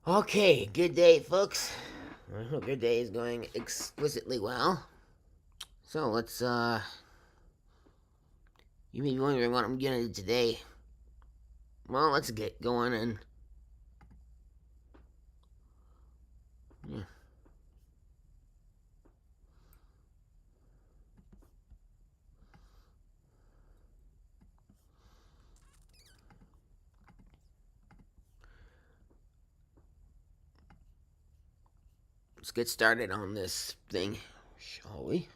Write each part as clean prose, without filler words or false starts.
Okay, good day, folks. I hope your day is going exquisitely well. So you may be wondering what I'm gonna do today. Well, let's get going and yeah. Let's get started on this thing, shall we?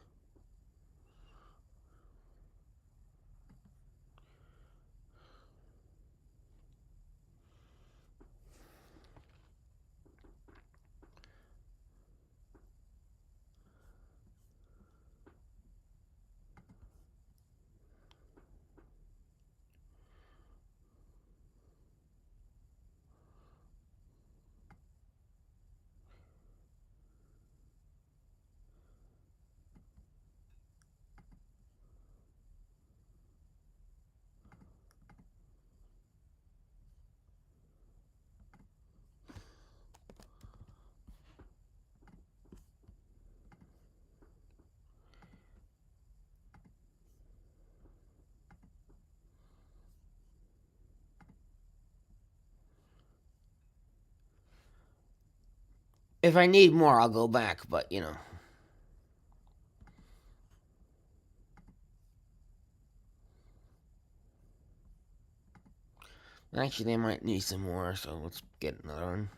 If I need more, I'll go back, but actually, I might need some more, so let's get another one.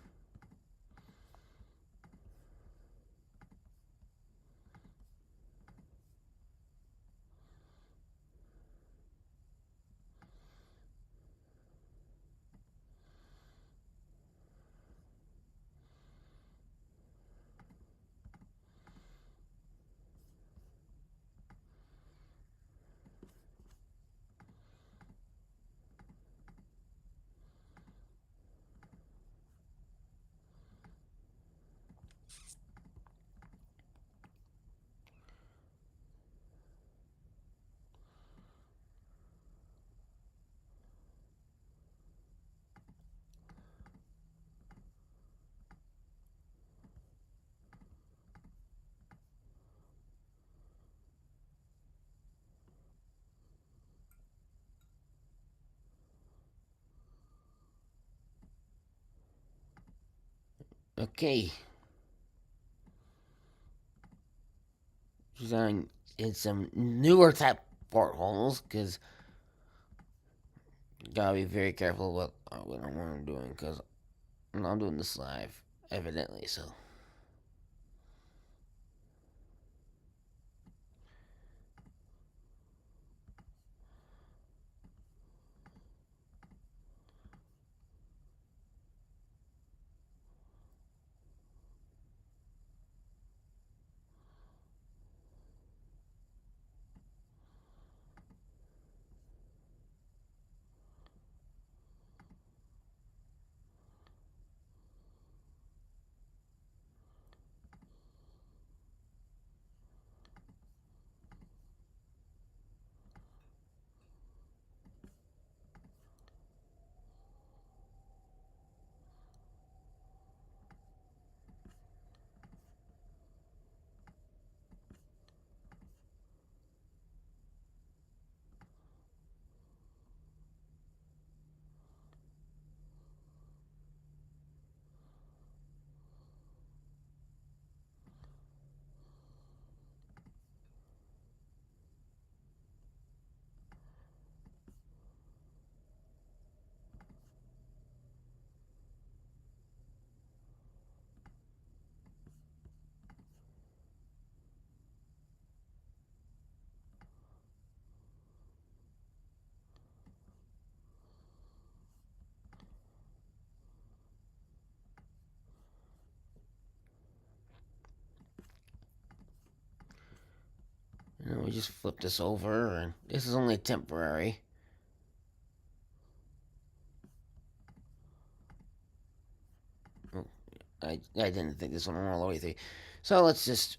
Okay, design in some newer type portholes, because gotta be very careful what I'm doing, because I'm doing this live, evidently, so. We just flip this over, and this is only temporary. Oh, I didn't think this one all the way through. So let's just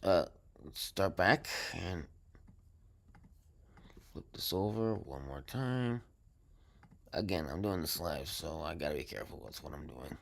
start back and flip this over one more time. Again, I'm doing this live, so I gotta be careful with what I'm doing.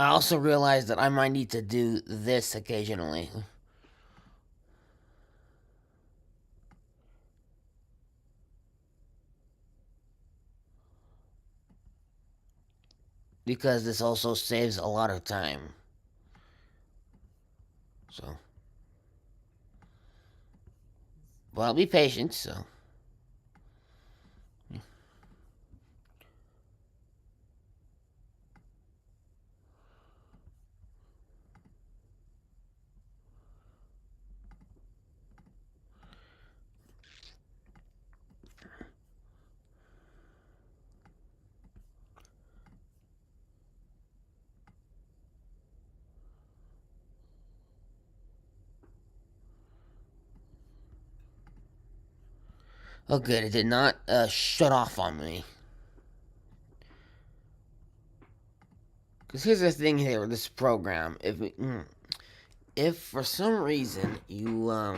I also realized that I might need to do this occasionally. Because this also saves a lot of time. So, well, be patient, so. Oh, good. It did not shut off on me. Because here's the thing here with this program. If for some reason you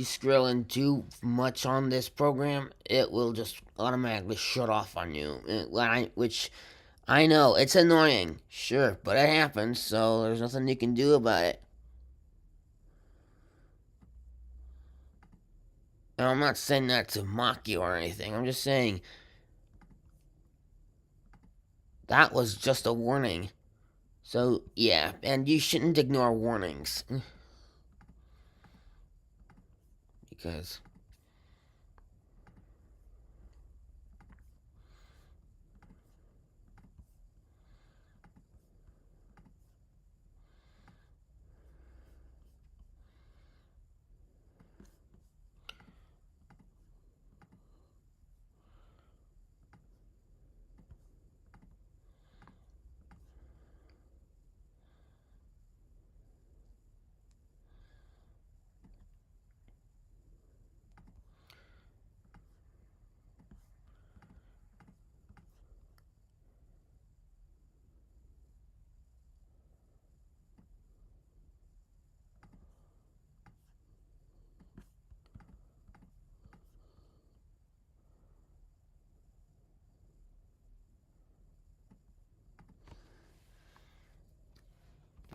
scroll in too much on this program, it will just automatically shut off on you. Which I know it's annoying, sure, but it happens, so there's nothing you can do about it. And I'm not saying that to mock you or anything. I'm just saying that was just a warning. So yeah, and you shouldn't ignore warnings because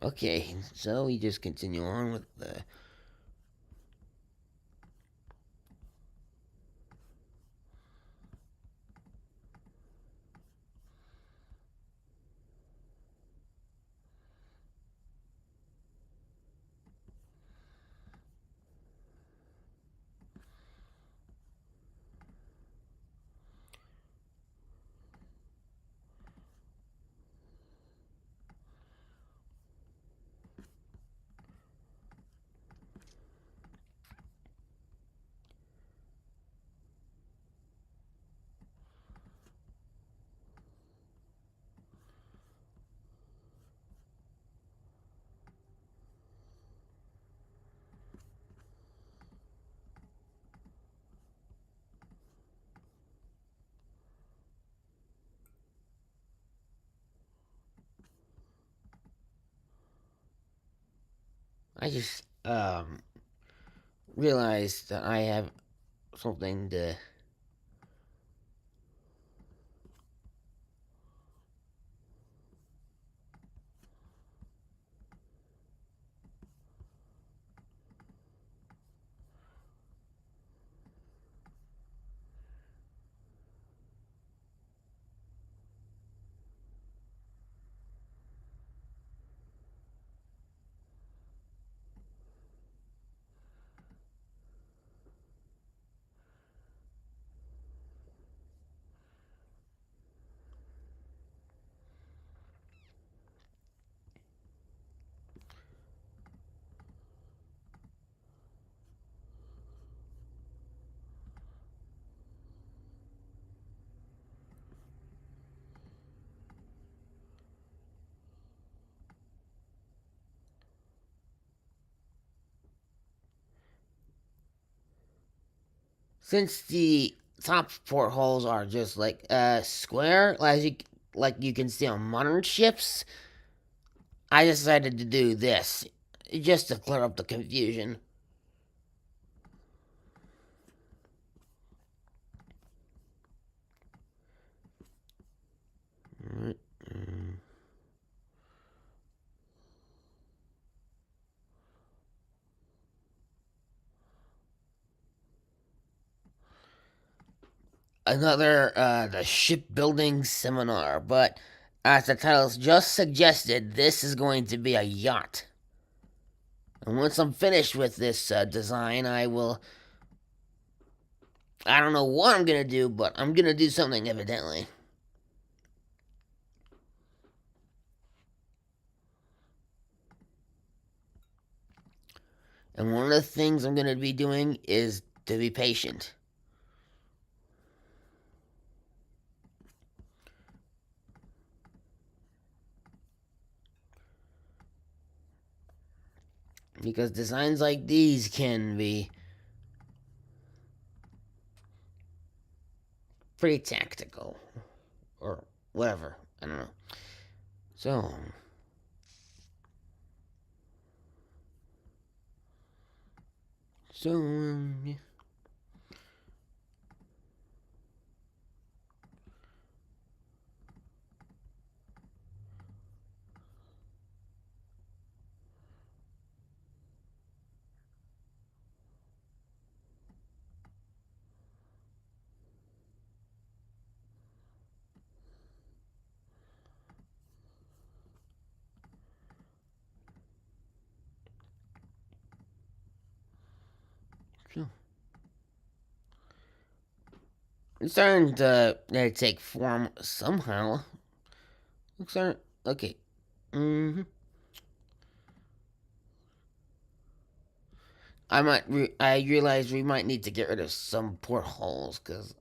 okay, so we just continue on with the. I just realized that I have something to. Since the top portholes are just like square, like you can see on modern ships, I decided to do this just to clear up the confusion. Another the shipbuilding seminar, but as the title just suggested, this is going to be a yacht. And once I'm finished with this design, I will. I don't know what I'm gonna do, but I'm gonna do something evidently. And one of the things I'm gonna be doing is to be patient. Because designs like these can be pretty tactical. Or whatever. I don't know. So. Yeah. So. It's starting to take form somehow. Looks like okay. Mm-hmm. I realize we might need to get rid of some portholes because.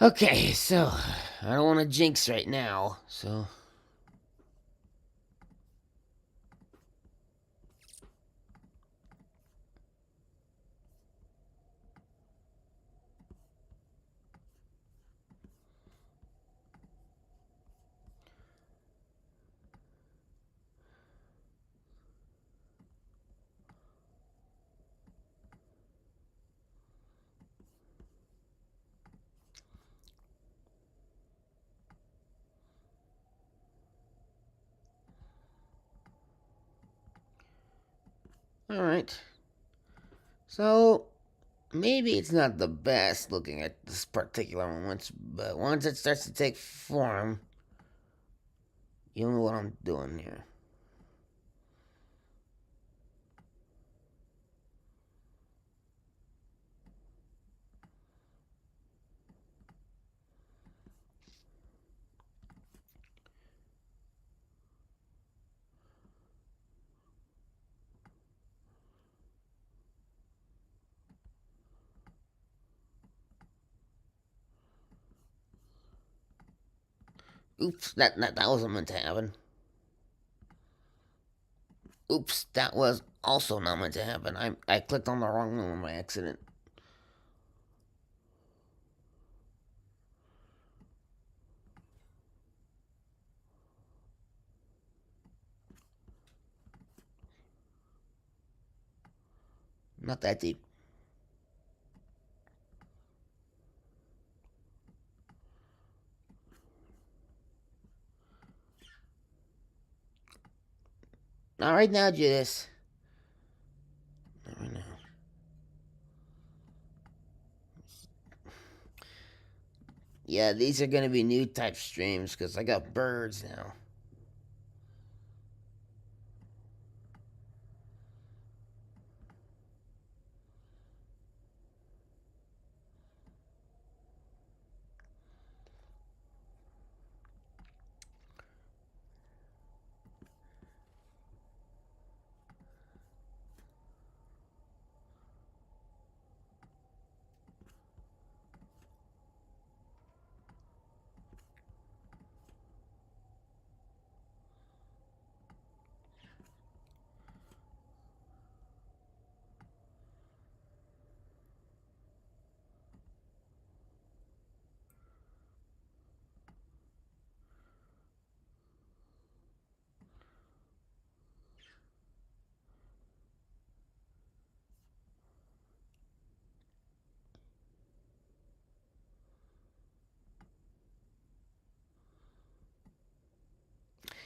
Okay, so I don't want to jinx right now. So. All right. So maybe it's not the best looking at this particular one, but once it starts to take form, you'll know what I'm doing here. Oops, that wasn't meant to happen. Oops, that was also not meant to happen. I clicked on the wrong one by accident. Not that deep. Not right now, Judas. Not right now. Yeah, these are gonna be new type streams because I got birds now.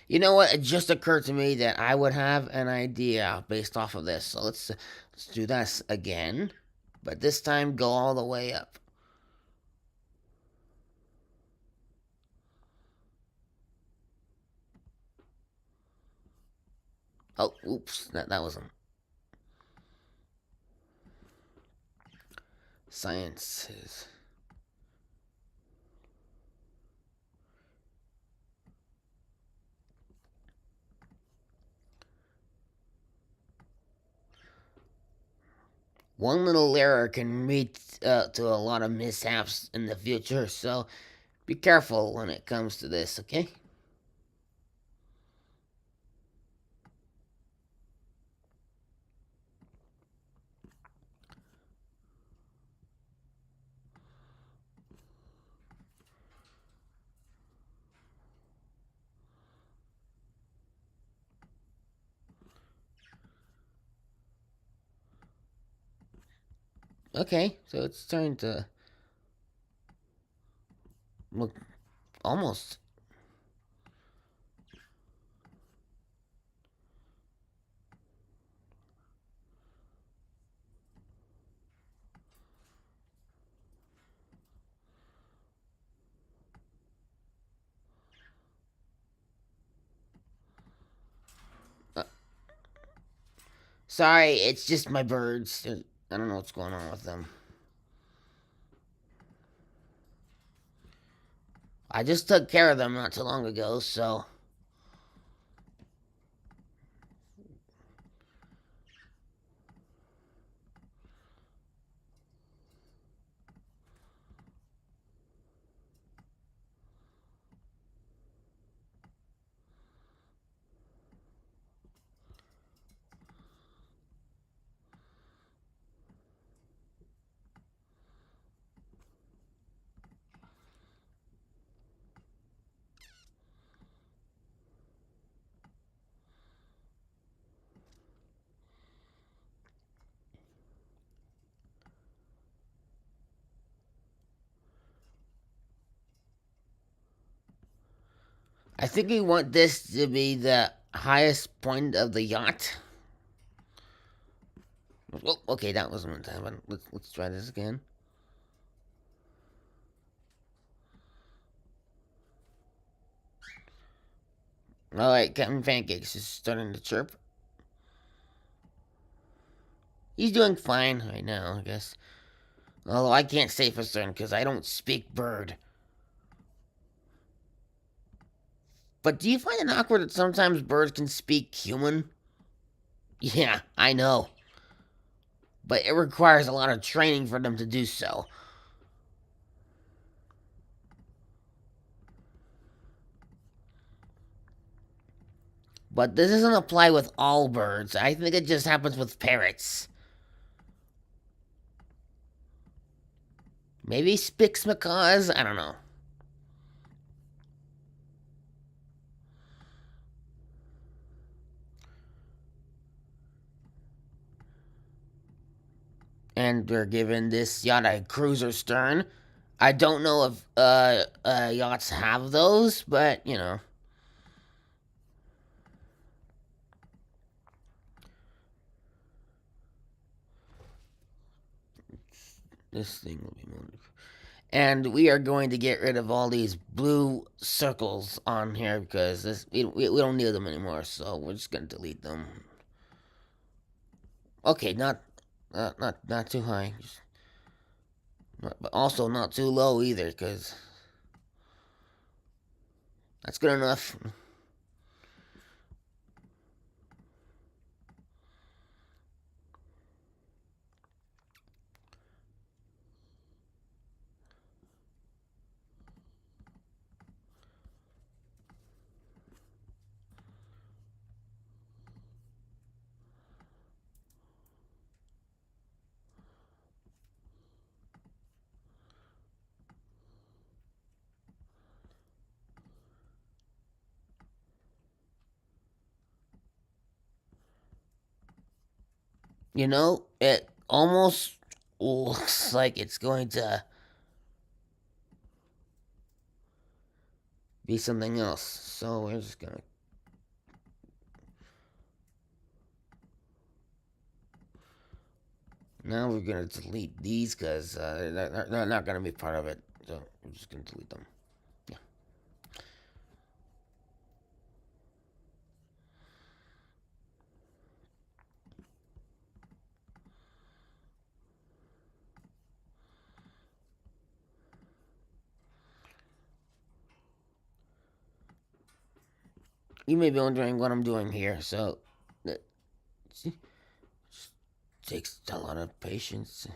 You know what? It just occurred to me that I would have an idea based off of this. So let's do this again, but this time go all the way up. Oh, oops, that wasn't sciences. One little error can lead to a lot of mishaps in the future, so be careful when it comes to this, okay? Okay, so it's starting to look almost. Uh, Sorry, it's just my birds. I don't know what's going on with them. I just took care of them not too long ago, so. I think we want this to be the highest point of the yacht. Oh, okay, that wasn't meant to happen. Let's try this again. Alright, Captain Pancakes is starting to chirp. He's doing fine right now, I guess. Although I can't say for certain because I don't speak bird. But do you find it awkward that sometimes birds can speak human? Yeah, I know. But it requires a lot of training for them to do so. But this doesn't apply with all birds. I think it just happens with parrots. Maybe Spix macaws? I don't know. And we're given this yacht a cruiser stern. I don't know if yachts have those, but you know. This thing will be wonderful. And we are going to get rid of all these blue circles on here because we don't need them anymore. So we're just gonna delete them. Okay, not too high, but also not too low either because that's good enough. You know, it almost looks like it's going to be something else. So we're just gonna Now we're gonna delete these because they're not gonna be part of it. So we're just gonna delete them. Yeah. You may be wondering what I'm doing here. So it takes a lot of patience.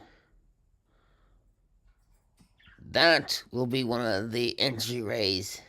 That will be one of the entry rays.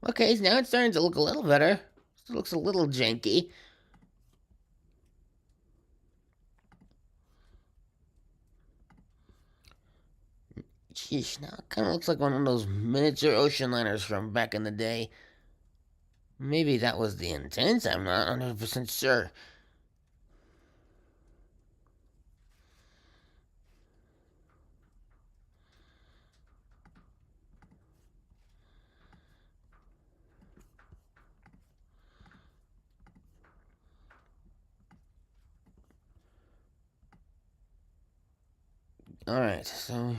Okay, so now it's starting to look a little better. It looks a little janky. Sheesh, now it kind of looks like one of those miniature ocean liners from back in the day. Maybe that was the intent, I'm not 100% sure. Alright, so.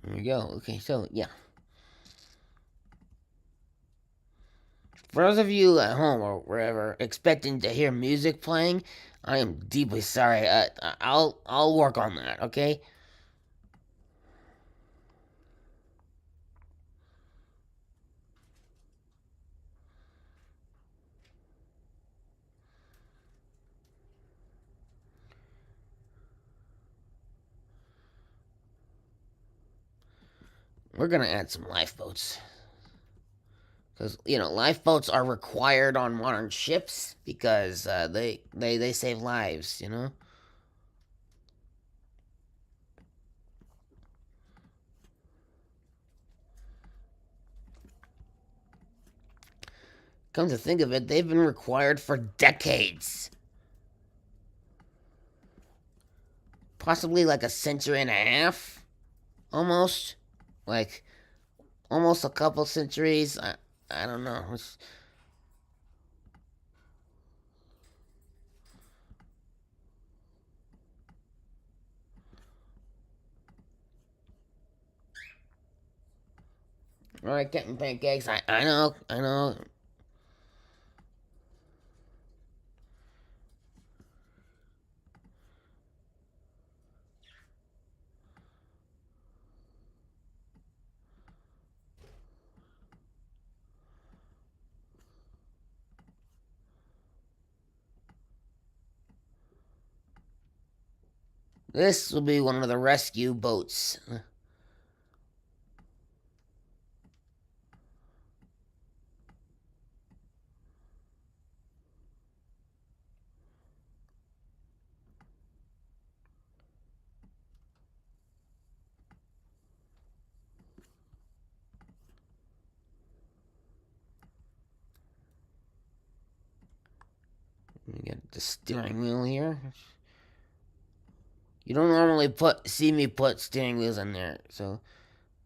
There we go. Okay, so, yeah. For those of you at home or wherever expecting to hear music playing, I am deeply sorry. I'll work on that, okay? We're gonna add some lifeboats. Because, lifeboats are required on modern ships because they save lives. Come to think of it, they've been required for decades. Possibly like a century and a half, almost. Like, almost a couple centuries. I don't know. Alright, Captain Pancakes, I know, I know. This will be one of the rescue boats. We got the steering wheel here. You don't normally see me put steering wheels in there, so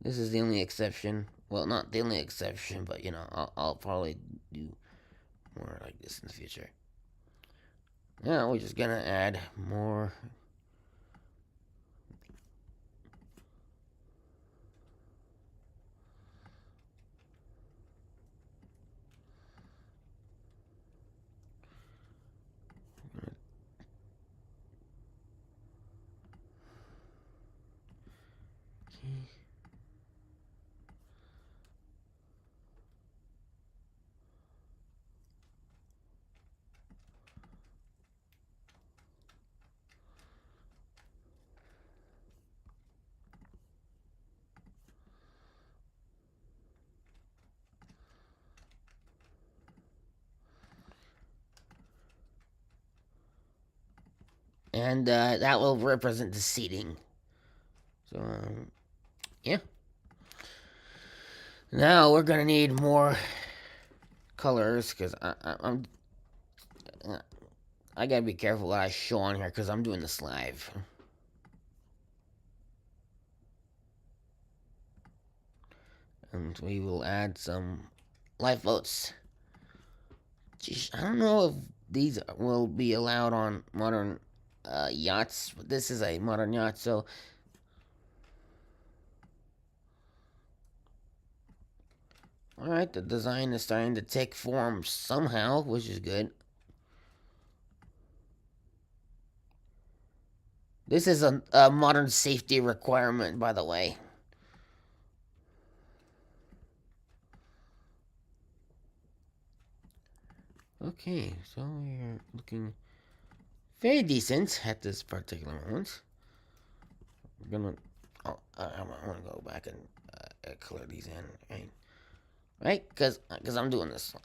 this is the only exception. Well, not the only exception, but you know, I'll probably do more like this in the future. Now we're just gonna add more. And that will represent the seating. So, yeah. Now we're gonna need more colors because I gotta be careful what I show on here because I'm doing this live. And we will add some lifeboats. Geez, I don't know if these will be allowed on modern yachts. This is a modern yacht, so alright, the design is starting to take form somehow, which is good. This is a modern safety requirement, by the way. Okay, so we're looking very decent at this particular moment. We're gonna. Oh, I want to go back and color these in, right? Because I'm doing this.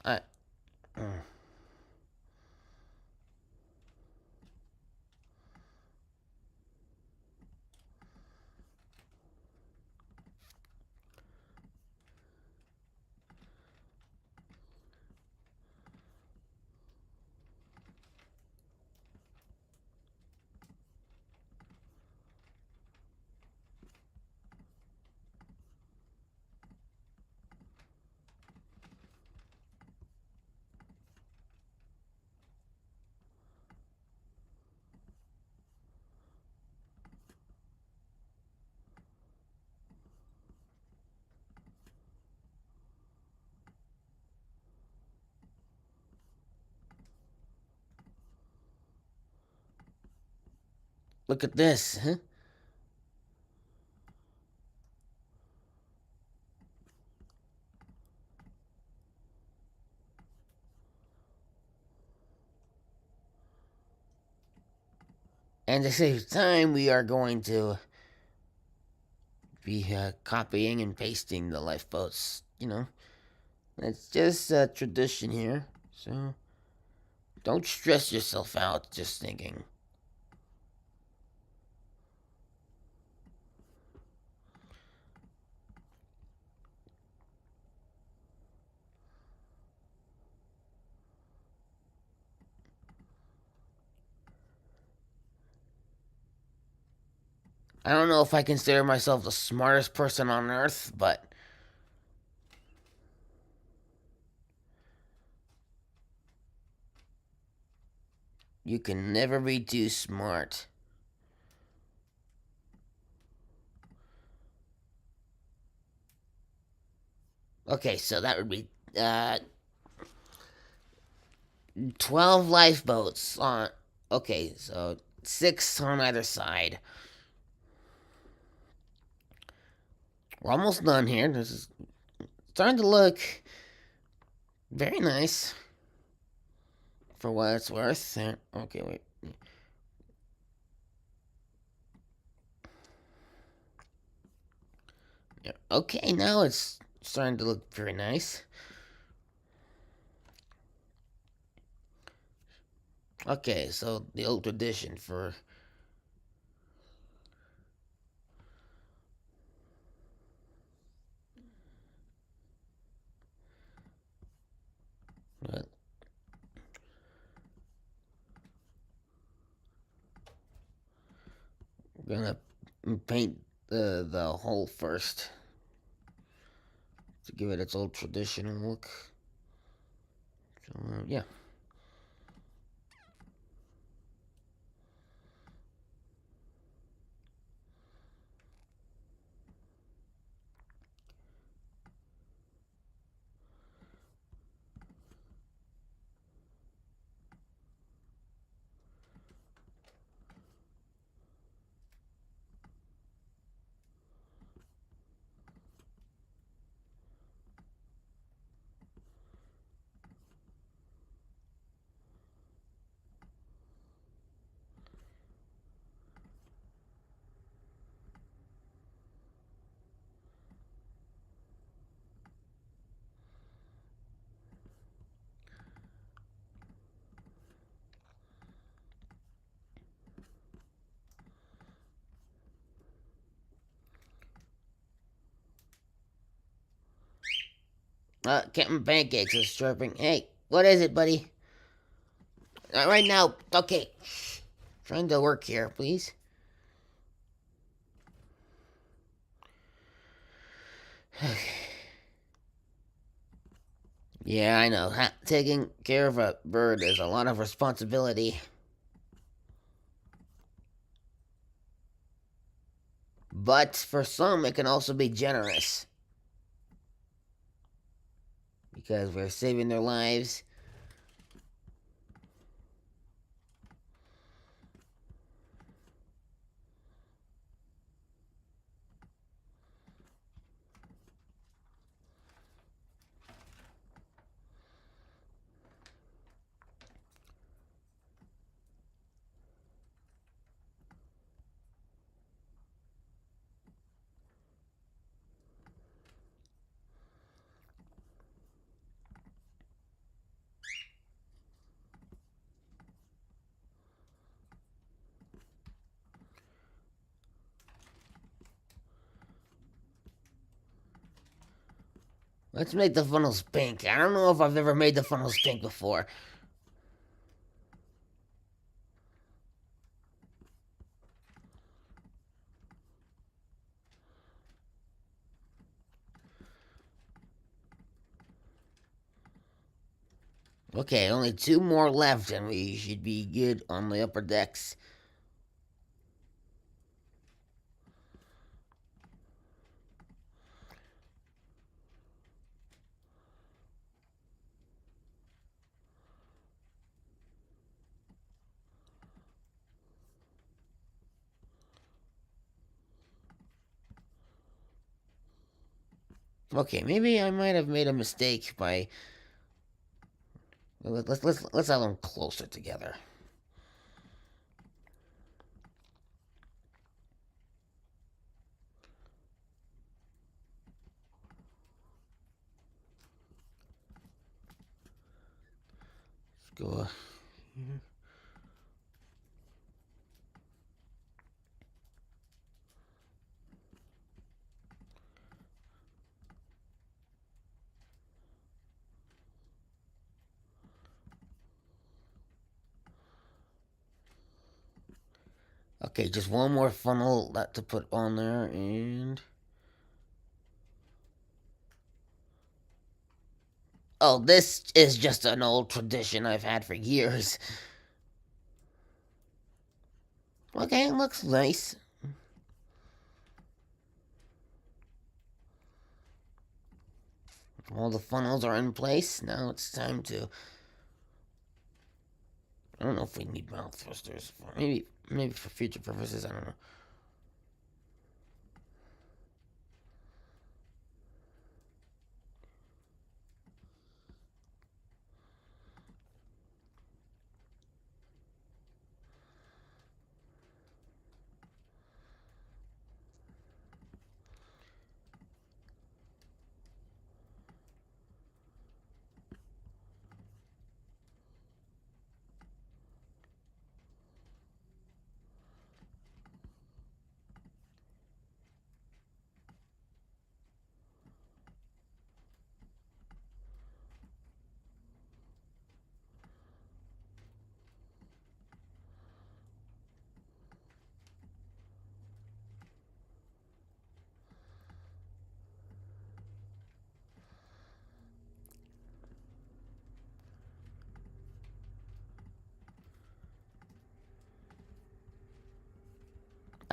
Look at this, huh? And to save time, we are going to be copying and pasting the lifeboats. You know, it's just a tradition here. So don't stress yourself out just thinking. I don't know if I consider myself the smartest person on earth, but you can never be too smart. Okay, so that would be 12 lifeboats on. Okay, so 6 on either side. We're almost done here. This is starting to look very nice for what it's worth. Okay, wait. Yeah, okay, now it's starting to look very nice. Okay, so the old tradition for. What? We're gonna paint the hole first to give it its old traditional look. So yeah. Captain Pancakes is chirping. Hey, what is it, buddy? Right now. Okay. Trying to work here, please. Yeah, I know. Taking care of a bird is a lot of responsibility. But for some, it can also be generous. Because we're saving their lives. Let's make the funnels pink. I don't know if I've ever made the funnels pink before. Okay, only 2 more left and we should be good on the upper decks. Okay, maybe I might have made a mistake by let's have them closer together. Let's go here. Okay, just one more funnel to put on there, and oh, this is just an old tradition I've had for years. Okay, it looks nice. All the funnels are in place. Now it's time to. I don't know if we need mouth thrusters. Maybe for future purposes. I don't know.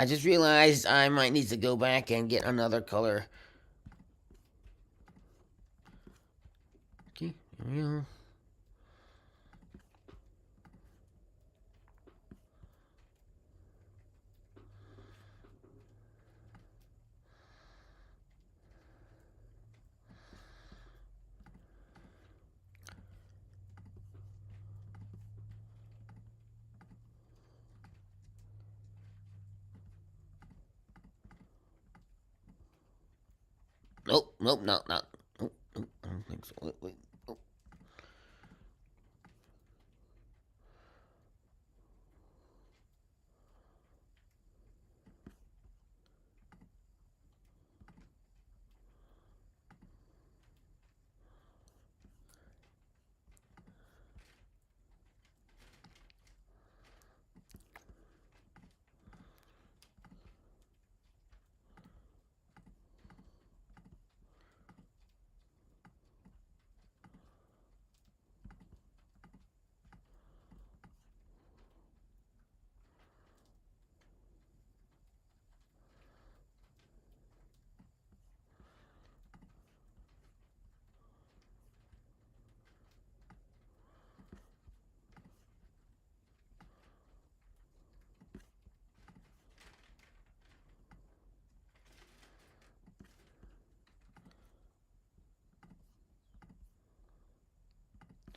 I just realized I might need to go back and get another color. Okay, here we go. Nope, nope, no, no. Nope, nope, I don't think so. Wait, wait. Oh.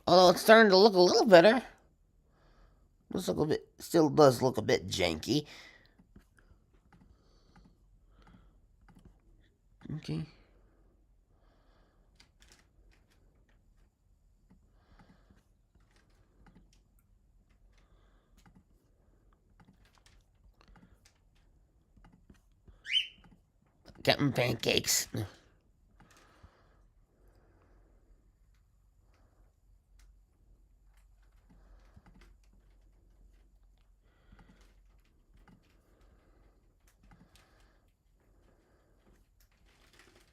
Although it's starting to look a little better. Looks look a bit, still does look a bit janky. Okay. Captain Pancakes.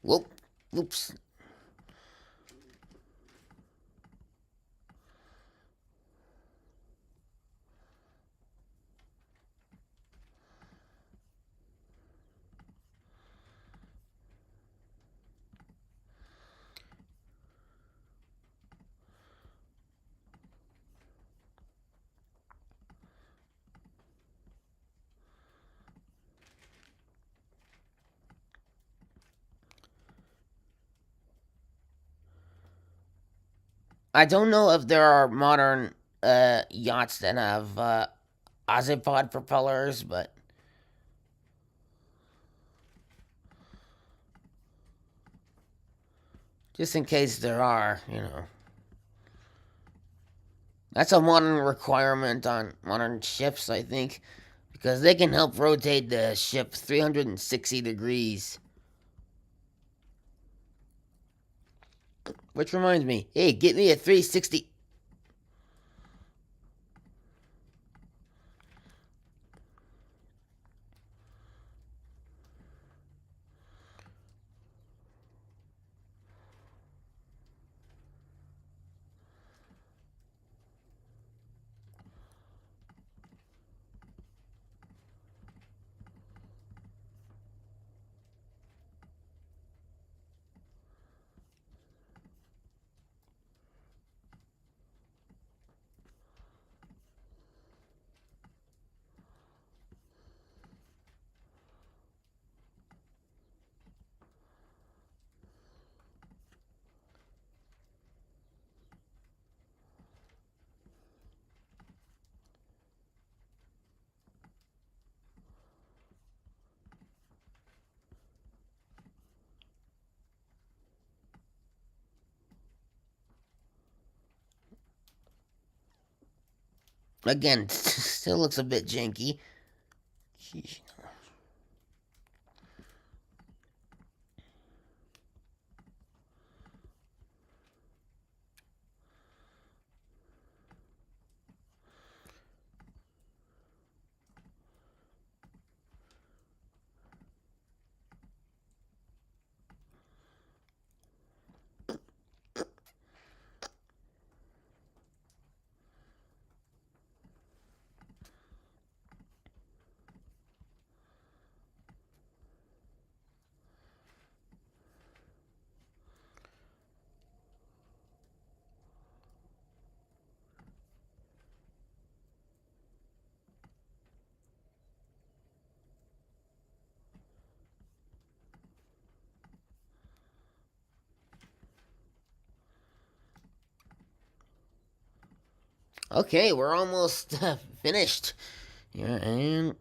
Whoop. Oops. I don't know if there are modern yachts that have Ozipod propellers, but just in case there are, you know. That's a modern requirement on modern ships, I think, because they can help rotate the ship 360 degrees. Which reminds me, hey, get me a 360. Again, still looks a bit janky. Sheesh. Okay, we're almost finished. Yeah, and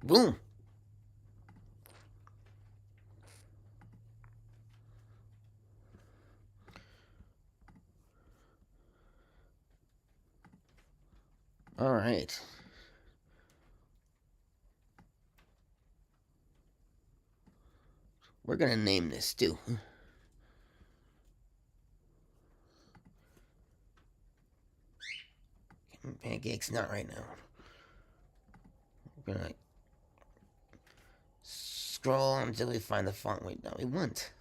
boom. All right. We're gonna name this too. Pancakes, not right now. We're gonna scroll until we find the font that we want.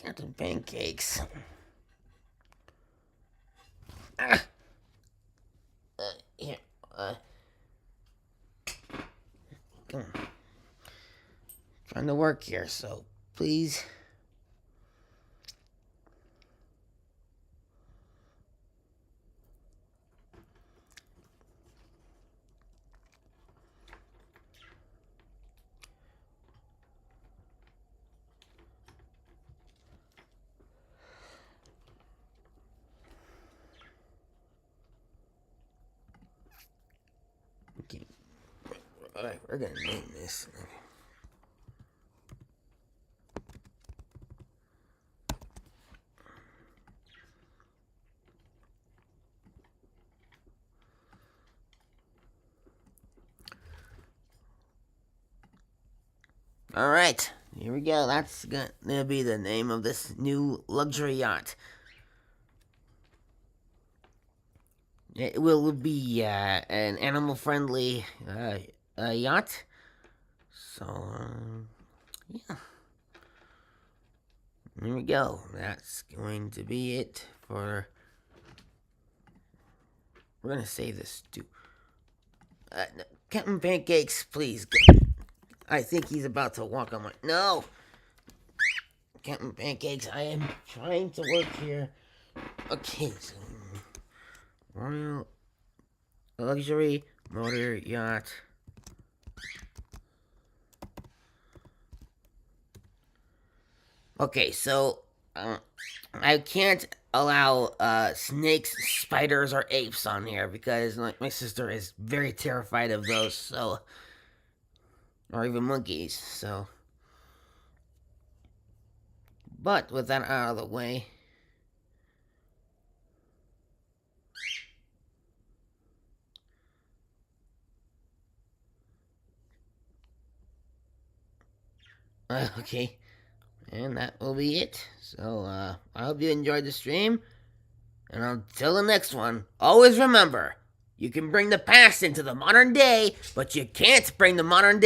Captain Pancakes. Ah! Here. Come on. Trying to work here, so please. Okay. Alright, we're gonna name this. Alright, here we go. That's gonna be the name of this new luxury yacht. It will be an animal-friendly yacht. So, yeah. There we go. That's going to be it for... We're going to save this too. No, Captain Pancakes, please. I think he's about to walk on my... No! Captain Pancakes, I am trying to work here. Okay, so... Royal Luxury Motor Yacht. Okay, so I can't allow snakes, spiders, or apes on here because my sister is very terrified of those. So, or even monkeys. So, but with that out of the way. Okay. And that will be it. So, I hope you enjoyed the stream. And until the next one, always remember, you can bring the past into the modern day, but you can't bring the modern day